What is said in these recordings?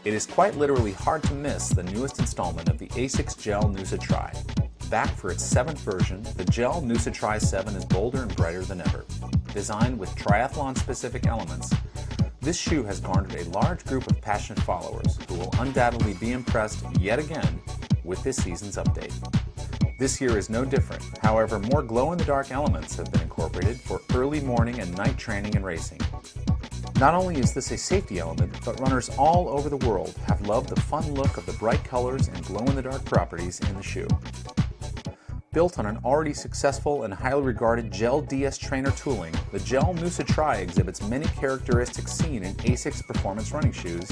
It is quite literally hard to miss the newest installment of the ASICS Gel Noosa Tri. Back for its 7th version, the Gel Noosa Tri 7 is bolder and brighter than ever. Designed with triathlon-specific elements, this shoe has garnered a large group of passionate followers who will undoubtedly be impressed yet again with this season's update. This year is no different. However, more glow-in-the-dark elements have been incorporated for early morning and night training and racing. Not only is this a safety element, but runners all over the world have loved the fun look of the bright colors and glow-in-the-dark properties in the shoe. Built on an already successful and highly regarded Gel DS trainer tooling, the Gel Noosa Tri exhibits many characteristics seen in ASICS performance running shoes,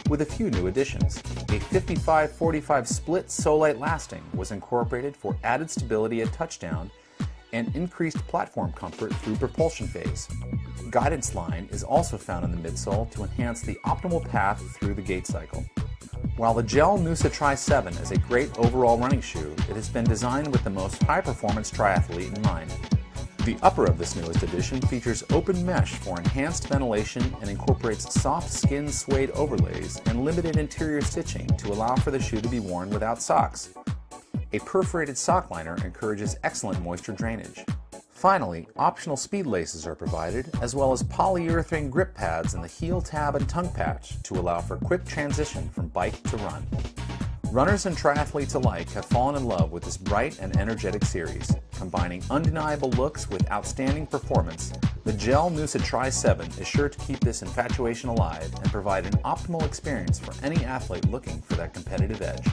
with a few new additions. A 55-45 split Solite lasting was incorporated for added stability at touchdown and increased platform comfort through propulsion phase. Guidance line is also found in the midsole to enhance the optimal path through the gait cycle. While the Gel Noosa Tri 7 is a great overall running shoe, it has been designed with the most high-performance triathlete in mind. The upper of this newest edition features open mesh for enhanced ventilation and incorporates soft skin suede overlays and limited interior stitching to allow for the shoe to be worn without socks. A perforated sock liner encourages excellent moisture drainage. Finally, optional speed laces are provided, as well as polyurethane grip pads in the heel tab and tongue patch to allow for quick transition from bike to run. Runners and triathletes alike have fallen in love with this bright and energetic series. Combining undeniable looks with outstanding performance, the Gel Noosa Tri 7 is sure to keep this infatuation alive and provide an optimal experience for any athlete looking for that competitive edge.